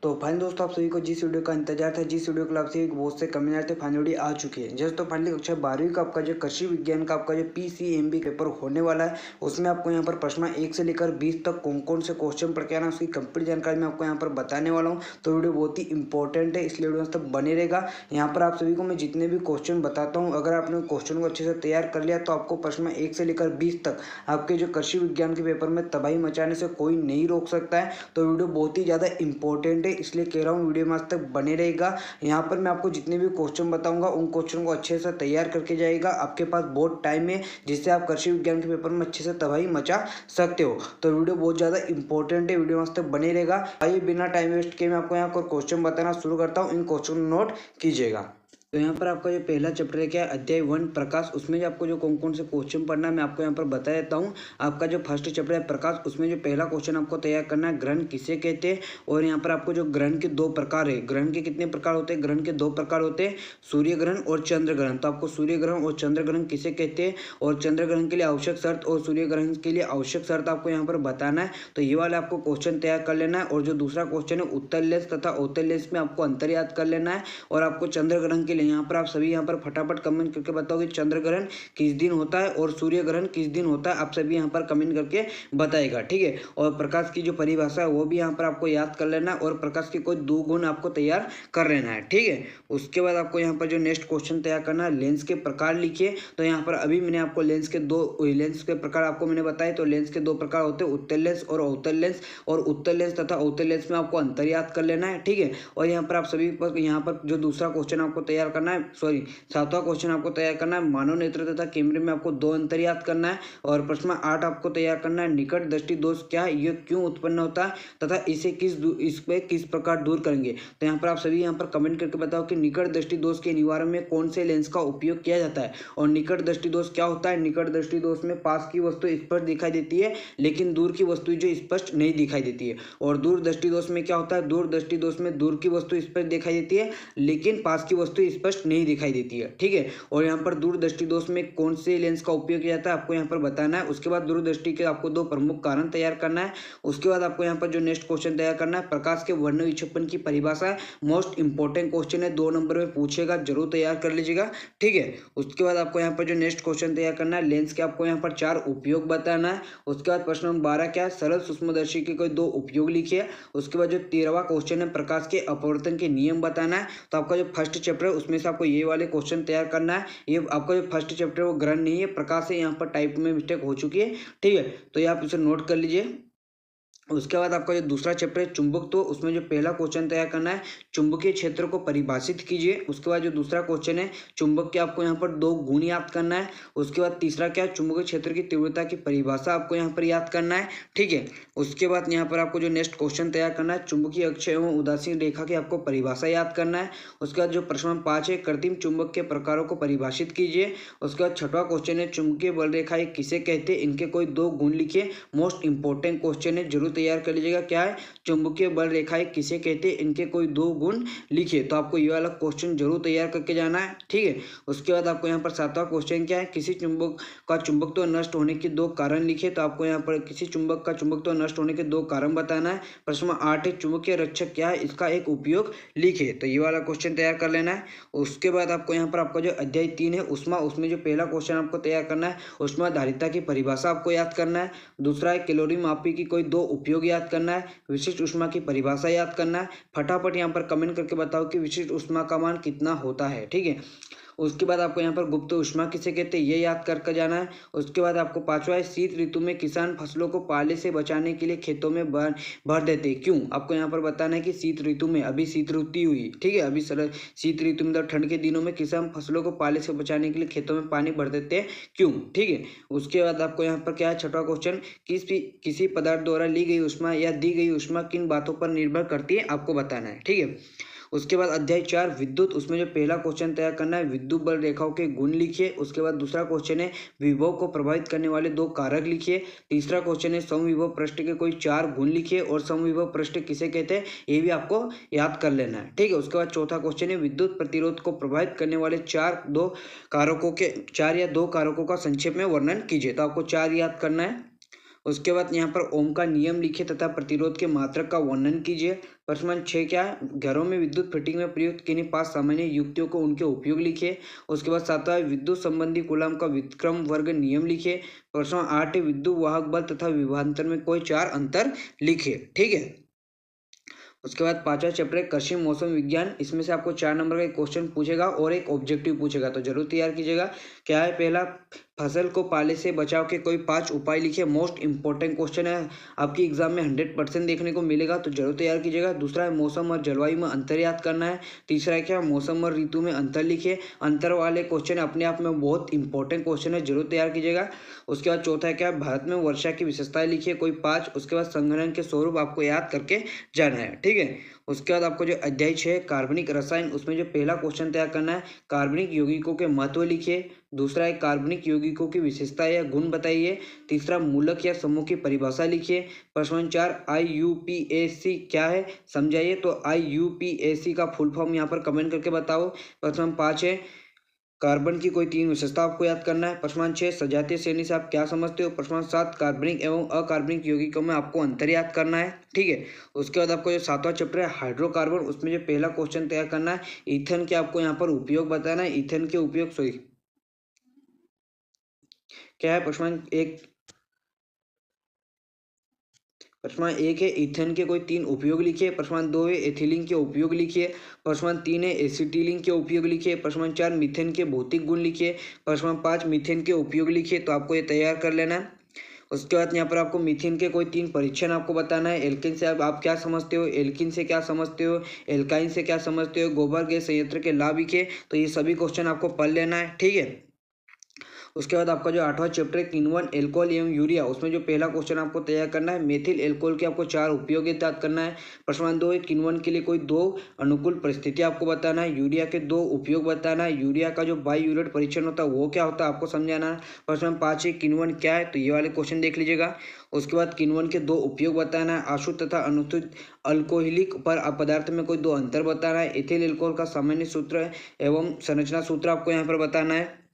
तो फाइनली दोस्तों आप सभी को जिस वीडियो का इंतजार था, जिस वीडियो को आप सभी बहुत से कमेंट आए थे, फाइनली वीडियो आ चुकी है। जैसे तो फाइनली कक्षा 12वीं का आपका जो कृषि विज्ञान का आपका जो PCMB पेपर होने वाला है, उसमें आपको यहाँ पर प्रश्न 1 से लेकर 20 तक कौन कौन से क्वेश्चन पढ़ के आना, उसकी कंप्लीट जानकारी मैं आपको यहाँ पर बताने वाला हूँ। तो वीडियो बहुत ही इंपॉर्टेंट है, इसलिए वीडियो तक बने रहेगा। यहाँ पर आप सभी को मैं जितने भी क्वेश्चन बताता हूँ, अगर आपने क्वेश्चन को अच्छे से तैयार कर लिया तो आपको प्रश्न 1 से लेकर 20 तक आपके जो कृषि विज्ञान के पेपर में तबाही मचाने से कोई नहीं रोक सकता है। तो वीडियो बहुत ही ज़्यादा इंपॉर्टेंट है, इसलिए कह रहा हूँ वीडियो में आज तक बने रहेगा। यहाँ पर मैं आपको जितने भी क्वेश्चन बताऊंगा उन क्वेश्चन को अच्छे से तैयार करके जाएगा। आपके पास बहुत टाइम है जिससे आप कृषि विज्ञान के पेपर में अच्छे से तबाही मचा सकते हो। तो वीडियो बहुत ज़्यादा इंपॉर्टेंट है, वीडियो में आज तक बने रहेगा। आइए बिना टाइम वेस्ट किए मैं आपको यहाँ पर क्वेश्चन बताना शुरू करता हूँ, इन क्वेश्चन नोट कीजिएगा। तो यहाँ पर आपका जो पहला चैप्टर है क्या है, अध्याय 1 प्रकाश। उसमें जो आपको जो कौन कौन से क्वेश्चन पढ़ना है मैं आपको यहाँ पर बता देता हूँ। आपका जो फर्स्ट चैप्टर है प्रकाश, उसमें जो पहला क्वेश्चन आपको तैयार करना है, ग्रहण किसे कहते हैं। और यहाँ पर आपको जो ग्रहण के 2 प्रकार है, ग्रहण के कितने प्रकार होते हैं, ग्रहण के 2 प्रकार होते हैं, सूर्य ग्रहण और चंद्र ग्रहण। तो आपको सूर्य ग्रहण और चंद्र ग्रहण किसे कहते हैं, और चंद्र ग्रहण के लिए आवश्यक शर्त और सूर्य ग्रहण के लिए आवश्यक शर्त आपको यहाँ पर बताना है। तो ये वाला आपको क्वेश्चन तैयार कर लेना है। और जो दूसरा क्वेश्चन है उत्तर लेंस तथा अवतल लेंस में आपको अंतर याद कर लेना है। और आपको चंद्र ग्रहण के लिए यहाँ पर आप सभी यहाँ पर फटाफट कमेंट करके बताओ कि चंद्र ग्रहण किस दिन होता है और सूर्य ग्रहण किस दिन होता है। आप सभी यहाँ पर कमेंट करके बताएगा, ठीक है। और प्रकाश की जो परिभाषा है वो भी यहाँ पर आपको याद कर लेना है। और प्रकाश के कोई 2 गुण आपको तैयार कर लेना है, ठीक है। उसके बाद आपको यहाँ पर जो नेक्स्ट क्वेश्चन तैयार करना है, लेंस के प्रकार लिखिए। तो यहाँ पर अभी मैंने आपको लेंस के प्रकार आपको मैंने बताए। तो लेंस के 2 प्रकार होते हैं, उत्तल लेंस और अवतल लेंस। और उत्तल लेंस तथा अवतल लेंस में आपको अंतर याद कर लेना है, ठीक है। और यहाँ पर आप सभी यहाँ पर जो दूसरा क्वेश्चन आपको तैयार करना है, सॉरी 7वां क्वेश्चन आपको तैयार करना है, मानव नेत्र तथा कैमरे में आपको 2 अंतर याद करना है। और प्रश्न 8 आपको तैयार करना है, निकट दृष्टि दोष क्या है, ये क्यों उत्पन्न होता है तथा इसे किस प्रकार दूर करेंगे। तो यहाँ पर आप सभी यहाँ पर कमेंट करके बताओ कि निकट दृष्टि दोष के निवारण में कौन से लेंस का उपयोग किया जाता है। और निकट दृष्टि दोष क्या होता है, निकट दृष्टि दोष में पास की वस्तु स्पष्ट दिखाई देती है लेकिन दूर की वस्तु जो स्पष्ट नहीं दिखाई देती है। और दूर दृष्टि दोष में क्या होता है, दूर दृष्टि दोष में दूर की वस्तु स्पष्ट दिखाई देती है लेकिन पास की वस्तु स्पष्ट नहीं दिखाई देती है, ठीक है। और यहाँ पर दूरदृष्टि दोष में कौन से लेंस का उपयोग किया जाता है आपको यहाँ पर बताना है। उसके बाद दूरदृष्टि के आपको 2 प्रमुख कारण तैयार करना है। उसके बाद आपको यहाँ पर जो नेक्स्ट क्वेश्चन तैयार करना है, प्रकाश के वर्ण विक्षेपण की परिभाषा है। मोस्ट इंपॉर्टेंट क्वेश्चन है, 2 नंबर में पूछेगा, जरूर तैयार कर लीजिएगा, ठीक है। उसके बाद आपको यहाँ पर जो नेक्स्ट क्वेश्चन तैयार करना है, लेंस के आपको यहाँ पर 4 उपयोग बताना है। उसके बाद प्रश्न नंबर 12 क्या है, सरल सूक्ष्मदर्शी के कोई 2 उपयोग लिखिए। उसके बाद जो 13वां क्वेश्चन है, प्रकाश के अपवर्तन के नियम बताना है। तो आपका जो फर्स्ट चैप्टर है उसमें से आपको ये वाले क्वेश्चन तैयार करना है। ये आपका जो फर्स्ट चैप्टर वो ग्रहण नहीं है, प्रकाश है, यहाँ पर टाइप में मिस्टेक हो चुकी है, ठीक है। तो ये आप इसे नोट कर लीजिए। उसके बाद आपका जो दूसरा चैप्टर है चुंबक, तो उसमें जो पहला क्वेश्चन तैयार करना है, चुंबकीय क्षेत्र को परिभाषित कीजिए। उसके बाद जो दूसरा क्वेश्चन है, चुंबक के आपको यहाँ पर 2 गुण याद करना है। उसके बाद तीसरा क्या है, चुंबकीय क्षेत्र की तीव्रता की परिभाषा आपको यहाँ पर याद करना है, ठीक है। उसके बाद यहाँ पर आपको जो नेक्स्ट क्वेश्चन तैयार करना है, चुंबकीय अक्ष एवं उदासीन रेखा की आपको परिभाषा याद करना है। उसके बाद जो प्रश्न 5 है, कृत्रिम चुंबक के प्रकारों को परिभाषित कीजिए। उसके बाद 6वां क्वेश्चन है, चुंबकीय बल रेखा किसे कहते हैं, इनके कोई 2 गुण लिखिए। मोस्ट इंपॉर्टेंट क्वेश्चन है, जरूर तैयार कर लीजिएगा। क्या है, चुंबकीय बल रेखाएं किसे कहते हैं, इनके कोई 2 गुण लिखिए। तो आपको ये वाला क्वेश्चन जरूर तैयार करके जाना है, ठीक है। उसके बाद आपको यहाँ पर 7वां क्वेश्चन क्या है, किसी चुंबक का चुंबकत्व नष्ट होने के 2 कारण लिखिए। तो आपको यहाँ पर किसी चुंबक का चुंबकत्व नष्ट होने के 2 कारण बताना है। प्रश्न 8 है, चुंबकीय रक्षक क्या है, इसका एक उपयोग लिखिए। तो ये वाला क्वेश्चन तैयार कर लेना है। उसके बाद आपको यहाँ पर आपका जो अध्याय 3 है उष्मा, उसमें जो पहला क्वेश्चन आपको तैयार करना है, उष्माधारिता की परिभाषा आपको याद करना है। दूसरा है कैलोरी मापी की कोई 2 उपयोग याद करना है। विशिष्ट ऊष्मा की परिभाषा याद करना है। फटाफट यहाँ पर कमेंट करके बताओ कि विशिष्ट ऊष्मा का मान कितना होता है, ठीक है। उसके बाद आपको यहाँ पर गुप्त ऊष्मा किसे कहते हैं ये याद करके जाना है। उसके बाद आपको 5वां है, शीत ऋतु में किसान फसलों को पाले से बचाने के लिए खेतों में भर देते हैं, क्यों। आपको यहाँ पर बताना है कि शीत ऋतु में, अभी शीत ऋतु हुई, ठीक है, अभी शीत ऋतु में मतलब ठंड के दिनों में किसान फसलों को पाले से बचाने के लिए खेतों में पानी भर देते हैं, क्यों, ठीक है। उसके बाद आपको यहाँ पर क्या है, 6वां क्वेश्चन, किसी पदार्थ द्वारा ली गई ऊष्मा या दी गई ऊष्मा किन बातों पर निर्भर करती है आपको बताना है, ठीक है। उसके बाद अध्याय 4 विद्युत, उसमें जो पहला क्वेश्चन तैयार करना है, विद्युत बल रेखाओं के गुण लिखिए। उसके बाद दूसरा क्वेश्चन है, विभव को प्रभावित करने वाले 2 कारक लिखिए। तीसरा क्वेश्चन है, समविभव पृष्ठ के कोई 4 गुण लिखिए। और समविभव पृष्ठ किसे कहते हैं ये भी आपको याद कर लेना है, ठीक है। उसके बाद चौथा क्वेश्चन है, विद्युत प्रतिरोध को प्रभावित करने वाले 4 या 2 कारकों का संक्षेप में वर्णन कीजिए। तो आपको 4 याद करना है। उसके बाद यहाँ पर ओम का नियम लिखिए तथा प्रतिरोध के मात्रक का वर्णन कीजिए। प्रश्न नंबर 6 क्या है, घरों में विद्युत फिटिंग में प्रयुक्त किन्हीं 5 सामान्य युक्तियों को उनके उपयोग लिखिए। उसके बाद 7वां विद्युत संबंधी कूलम का व्युत्क्रम वर्ग नियम लिखिए। प्रश्न 8 विद्युत वाहक बल तथा विभवांतर में कोई 4 अंतर लिखिए। ठीक है। उसके बाद 5वां चैप्टर है कृषि मौसम विज्ञान। इसमें से आपको 4 नंबर का एक क्वेश्चन पूछेगा और एक ऑब्जेक्टिव पूछेगा, तो जरूर तैयार कीजिएगा। क्या है, पहला फसल को पाले से बचाव के कोई 5 उपाय लिखिए। मोस्ट इंपॉर्टेंट क्वेश्चन है, आपकी एग्जाम में 100% देखने को मिलेगा, तो जरूर तैयार कीजिएगा। दूसरा है मौसम और जलवायु में अंतर याद करना है। तीसरा है क्या, मौसम और ऋतु में अंतर लिखिए। अंतर वाले क्वेश्चन अपने आप में बहुत इंपॉर्टेंट क्वेश्चन है, जरूर तैयार कीजिएगा। उसके बाद चौथा है क्या, भारत में वर्षा की विशेषताएं लिखिए कोई 5। उसके बाद संघनन के स्वरूप आपको याद करके जाना है। ठीक है। उसके बाद आपको जो अध्याय 6 कार्बनिक रसायन, उसमें जो पहला क्वेश्चन तैयार करना है, कार्बनिक यौगिकों के महत्व लिखिए। दूसरा है कार्बनिक यौगिकों की विशेषता या गुण बताइए। तीसरा मूलक या समूह की परिभाषा लिखिए। प्रश्न 4 IUPAC क्या है समझाइए। तो IUPAC का फुल फॉर्म यहाँ पर कमेंट करके बताओ। प्रश्न 5 है कार्बन की कोई 3 विशेषता आपको याद करना है। प्रश्न 6 सजातीय श्रेणी से आप क्या समझते हो। प्रश्न 7 कार्बनिक एवं अकार्बनिक यौगिकों में आपको अंतर याद करना है। ठीक है। उसके बाद आपको जो 7वां चैप्टर है हाइड्रोकार्बन, उसमें जो पहला क्वेश्चन तैयार करना है, ईथन के आपको यहाँ पर उपयोग बताना है। ईथन के उपयोग क्या है। प्रश्न 1 है ईथन के कोई 3 उपयोग लिखिए। प्रश्न 2 है एथिलीन के उपयोग लिखिए। प्रश्न 3 है एसिटिलीन के उपयोग लिखिए। प्रश्न 4 मीथेन के भौतिक गुण लिखिए। प्रश्न 5 मीथेन के उपयोग लिखिए। तो आपको ये तैयार कर लेना है। उसके बाद यहाँ पर आपको मीथेन के कोई 3 परीक्षण आपको बताना है। एल्केन से आप क्या समझते हो, एल्किन से क्या समझते हो, एल्काइन से क्या समझते हो, गोबर गैस संयंत्र के लाभ लिखिए। तो ये सभी क्वेश्चन आपको पढ़ लेना है। ठीक है। उसके बाद आपका जो 8वां चैप्टर है किण्वन एल्कोहल एवं यूरिया, उसमें जो पहला क्वेश्चन आपको तैयार करना है, मेथिल एल्कोहल के आपको 4 उपयोग याद करना है। प्रश्न 2 है किण्वन के लिए कोई 2 अनुकूल परिस्थिति आपको बताना है। यूरिया के 2 उपयोग बताना है। यूरिया का जो बाईयूरेट परीक्षण होता है वो क्या होता है आपको समझाना है। प्रश्न 5 है किण्वन क्या है, तो ये वाले क्वेश्चन देख लीजिएगा। उसके बाद किण्वन के 2 उपयोग बताना है। आशुद्ध तथा अनुशुद्ध अल्कोहलिक पर पदार्थ में कोई 2 अंतर बताना है। इथिल एल्कोहल का सामान्य सूत्र एवं संरचना सूत्र आपको यहाँ पर बताना है।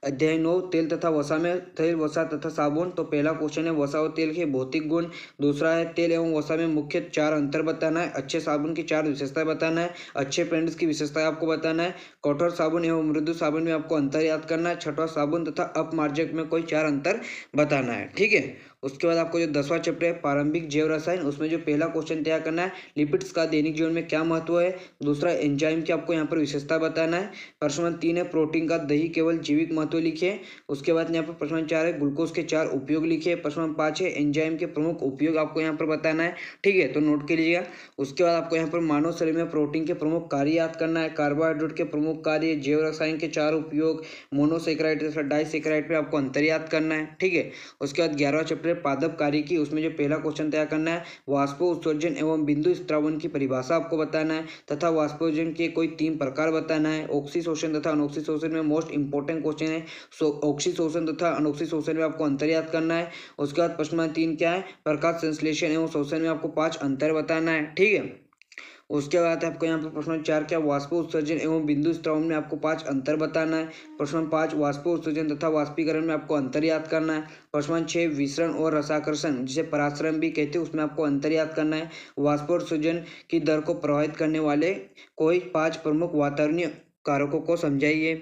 अध्याय 9 तेल तथा वसा में तेल वसा तथा साबुन, तो पहला क्वेश्चन है वसा और तेल के भौतिक गुण। दूसरा है तेल एवं वसा में मुख्य 4 अंतर बताना है। अच्छे साबुन की 4 विशेषताएं बताना है। अच्छे पेंट्स की विशेषताएं आपको बताना है। कठोर साबुन एवं मृदु साबुन में आपको अंतर याद करना है। छठवां साबुन तथा अपमार्जक में कोई 4 अंतर बताना है। ठीक है। उसके बाद आपको जो 10वां चैप्टर है प्रारंभिक जैव रसायन, उसमें जो पहला क्वेश्चन तैयार करना है, लिपिड्स का दैनिक जीवन में क्या महत्व है। दूसरा एंजाइम की आपको यहाँ पर विशेषता बताना है। प्रश्न 3 है प्रोटीन का दही केवल जैविक महत्व लिखिए। उसके बाद यहाँ पर प्रश्न 4 है ग्लूकोज के 4 उपयोग लिखिए। प्रश्न 5 है एंजाइम के प्रमुख उपयोग आपको यहाँ पर बताना है। ठीक है, तो नोट कर लीजिएगा। उसके बाद आपको यहाँ पर मानव शरीर में प्रोटीन के प्रमुख कार्य याद करना है। कार्बोहाइड्रेट के प्रमुख कार्य, जैव रसायन के 4 उपयोग, मोनोसेक्राइड तथा डाइसेक्राइड पे आपको अंतर याद करना है। ठीक है। उसके बाद 11वां चैप्टर पादप कार्य की, उसमें जो पहला क्वेश्चन तैयार करना है, वाष्पो उत्सर्जन एवं बिंदु स्त्रावन की परिभाषा आपको बताना है तथा वाष्पोत्सर्जन के कोई 3 प्रकार बताना है। ऑक्सीशोषण तथा अनऑक्सीशोषण में मोस्ट इंपॉर्टेंट क्वेश्चन है। ऑक्सीशोषण तथा अनऑक्सीशोषण में आपको अंतर याद करना है। उसके बाद प्रश्न 3 क्या है, प्रकाश संश्लेषण एवं शोषण में आपको 5 अंतर बताना है। ठीक है। उसके बाद आपको यहाँ पर प्रश्न 4 क्या, वाष्पो उत्सर्जन एवं बिंदु स्त्रावन में आपको 5 अंतर बताना है। प्रश्न 5 वाष्पो उत्सर्जन तथा वाष्पीकरण में आपको अंतर याद करना है। प्रश्न 6 विसरण और रसाकर्षण, जिसे परासरण भी कहते हैं, उसमें आपको अंतर याद करना है। वाष्पोत्सर्जन की दर को प्रभावित करने वाले कोई 5 प्रमुख वातावरणीय कारकों को समझाइए।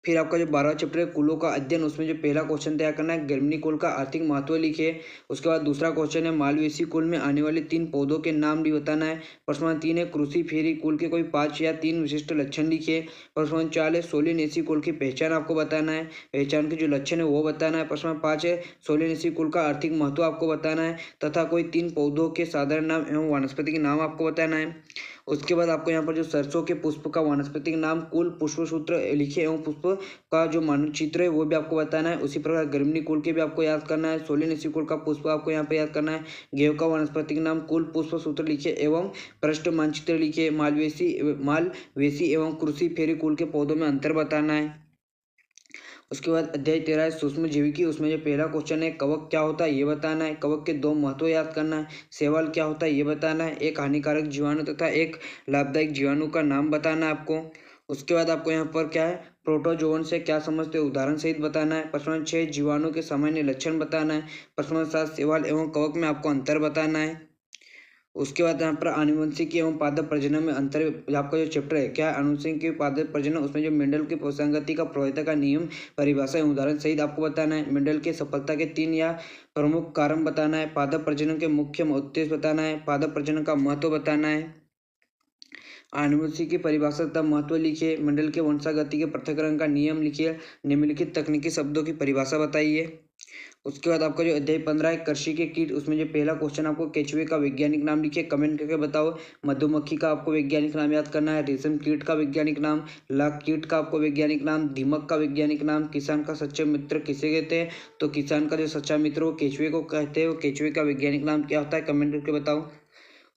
फिर आपका जो 12वां चैप्टर है कुलों का अध्ययन, उसमें जो पहला क्वेश्चन तैयार करना है, गर्मिनी कुल का आर्थिक महत्व लिखिए। उसके बाद दूसरा क्वेश्चन है मालवेसी कुल में आने वाले 3 पौधों के नाम भी बताना है। प्रश्न 3 है क्रूसीफेरी कुल के कोई 5 या 3 विशिष्ट लक्षण लिखिए। प्रश्न 4 है सोलेनेसी कुल की पहचान आपको बताना है, पहचान के जो लक्षण है वो बताना है। प्रश्न 5 है सोलेनेसी कुल का आर्थिक महत्व आपको बताना है तथा कोई 3 पौधों के साधारण नाम एवं वानस्पतिक नाम आपको बताना है। उसके बाद आपको यहाँ पर जो सरसों के पुष्प का वानस्पतिक नाम, कुल, पुष्पसूत्र लिखे एवं पुष्प का जो मानचित्र है वो भी आपको बताना है। उसी प्रकार गर्मिनी कुल के भी आपको याद करना है। सोलेनेसी कुल का पुष्प आपको यहाँ पे याद करना है। गेहूं का वानस्पतिक नाम, कुल, पुष्प सूत्र लिखिए एवं पृष्ठ मानचित्र लिखिए। मालवेसी एवं क्रूसीफेरी कुल के पौधों में अंतर बताना है। उसके बाद अध्याय 13 है सूक्ष्म जीविकी, उसमें जो पहला क्वेश्चन है कवक क्या होता है ये बताना है। कवक के 2 महत्व याद करना है। शैवाल क्या होता है ये बताना है। एक हानिकारक जीवाणु तथा एक लाभदायक जीवाणु का नाम बताना है आपको। उसके बाद आपको यहाँ पर क्या है, प्रोटोजोन से क्या समझते हो उदाहरण सहित बताना है। प्रश्न नंबर 6 जीवाणु के सामान्य लक्षण बताना है। प्रश्न नंबर 7 शैवाल एवं कवक में आपको अंतर बताना है। उसके बाद यहाँ पर आनुवंशिकी एवं पादप प्रजनन में अंतर, आपका जो चैप्टर है क्या है आनुवंशिकी पादप प्रजनन, उसमें जो मेंडल की संगति का प्रवर्तक का नियम परिभाषा एवं उदाहरण सहित आपको बताना है। मेंडल के सफलता के 3 या प्रमुख कारण बताना है। पादप प्रजनन के मुख्य उद्देश्य बताना है। पादप प्रजनन का महत्व बताना है। आनुवंशिकी की परिभाषा तथा महत्व लिखिए। मंडल के वंशागति के पृथक्करण का नियम लिखिए। निम्नलिखित तकनीकी शब्दों की परिभाषा बताइए। उसके बाद आपका जो अध्याय 15 है कृषि के कीट, उसमें जो पहला क्वेश्चन आपको केचुए का वैज्ञानिक नाम लिखिए, कमेंट करके बताओ। मधुमक्खी का आपको वैज्ञानिक नाम याद करना है। रेशम कीट का वैज्ञानिक नाम, लाख कीट का आपको वैज्ञानिक नाम, दीमक का वैज्ञानिक नाम, किसान का सच्चा मित्र किसे कहते हैं, तो किसान का जो सच्चा मित्र वो केचुए को कहते हैं। वो केचुए का वैज्ञानिक नाम क्या होता है, कमेंट करके बताओ।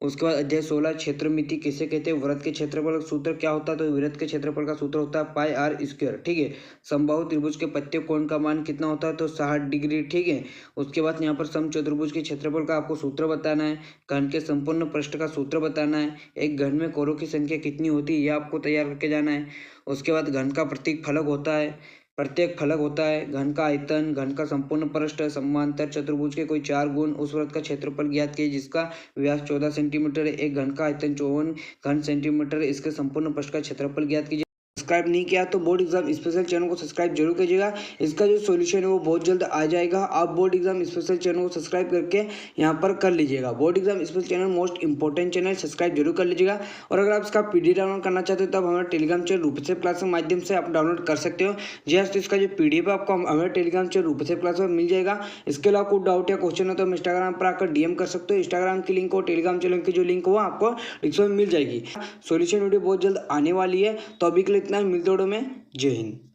उसके बाद अध्याय 16 क्षेत्रमिति किसे कहते हैं, वृत्त के क्षेत्रफल का सूत्र क्या होता है, तो वृत्त के क्षेत्रफल का सूत्र होता है पाई आर स्क्वायर। ठीक है। समबाहु त्रिभुज के पत्ते कोण का मान कितना होता है, तो 60 डिग्री। ठीक है। उसके बाद यहाँ पर समचतुर्भुज के क्षेत्रफल का आपको सूत्र बताना है। घन के संपूर्ण पृष्ठ का सूत्र बताना है। एक घन में कोरों की संख्या कितनी होती है यह आपको तैयार करके जाना है। उसके बाद घन का प्रतीक फलक होता है, प्रत्येक फलक होता है। घन का आयतन, घन का संपूर्ण पृष्ठ, समांतर चतुर्भुज के कोई 4 गुण, उस वृत्त का क्षेत्रफल ज्ञात कीजिए जिसका व्यास 14 सेंटीमीटर है। एक घन का आयतन 54 घन सेंटीमीटर है। इसके संपूर्ण पृष्ठ का क्षेत्रफल ज्ञात कीजिए। सब्सक्राइब नहीं किया तो बोर्ड एग्जाम स्पेशल चैनल को सब्सक्राइब जरूर कीजिएगा। इसका जो सॉल्यूशन है वो बहुत जल्द आ जाएगा। आप बोर्ड एग्जाम स्पेशल चैनल को सब्सक्राइब करके यहाँ पर कर लीजिएगा। Board exam special channel most important channel, subscribe जरूर कर लीजिएगा। और अगर आप इसका पीडीएफ डाउनलोड करना चाहते हो तो आप हमारे टेलीग्राम चैनल रूपसेप क्लास के माध्यम से आप डाउनलोड कर सकते हो। जी हाँ, तो इसका जो पीडीएफ है आपको हमारे टेलीग्राम चैनल रूपसेप क्लास में मिल जाएगा। इसके अलावा कोई डाउट या क्वेश्चन हो तो हम इंस्टाग्राम पर आकर डीएम कर सकते हो। इंस्टाग्राम की लिंक और टेलीग्राम चैनल की जो लिंक हो आपको डिस्क्रिप्शन में मिल जाएगी। सॉल्यूशन वीडियो बहुत जल्द आने वाली है। तो अभी के लिए इतना ही, मिलते वीडियो में। जय हिंद।